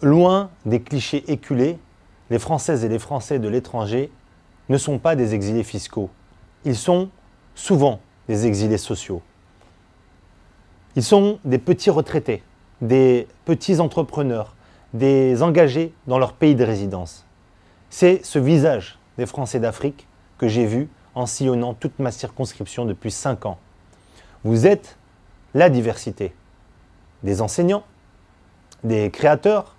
Loin des clichés éculés, les Françaises et les Français de l'étranger ne sont pas des exilés fiscaux. Ils sont souvent des exilés sociaux. Ils sont des petits retraités, des petits entrepreneurs, des engagés dans leur pays de résidence. C'est ce visage des Français d'Afrique que j'ai vu en sillonnant toute ma circonscription depuis 5 ans. Vous êtes la diversité. Des enseignants, des créateurs,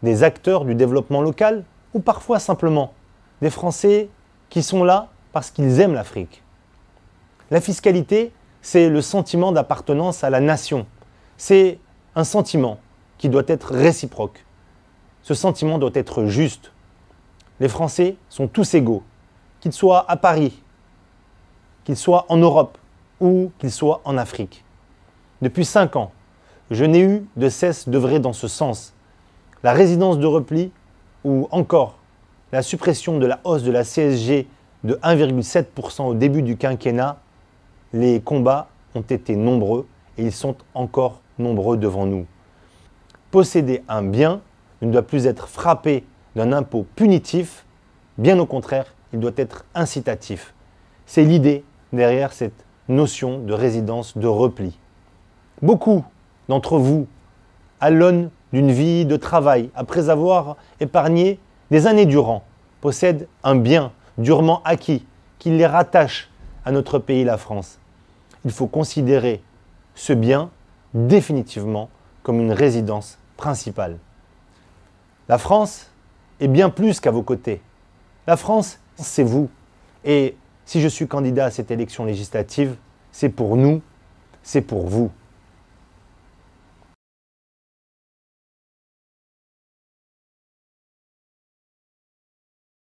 des acteurs du développement local ou parfois simplement des Français qui sont là parce qu'ils aiment l'Afrique. La fiscalité, c'est le sentiment d'appartenance à la nation. C'est un sentiment qui doit être réciproque. Ce sentiment doit être juste. Les Français sont tous égaux, qu'ils soient à Paris, qu'ils soient en Europe ou qu'ils soient en Afrique. Depuis 5 ans, je n'ai eu de cesse d'œuvrer dans ce sens. La résidence de repli ou encore la suppression de la hausse de la CSG de 1,7% au début du quinquennat, les combats ont été nombreux et ils sont encore nombreux devant nous. Posséder un bien ne doit plus être frappé d'un impôt punitif, bien au contraire, il doit être incitatif. C'est l'idée derrière cette notion de résidence de repli. Beaucoup d'entre vous, à l'aune d'une vie de travail, après avoir épargné des années durant, possèdent un bien durement acquis qui les rattache à notre pays, la France. Il faut considérer ce bien définitivement comme une résidence principale. La France est bien plus qu'à vos côtés. La France, c'est vous. Et si je suis candidat à cette élection législative, c'est pour nous, c'est pour vous.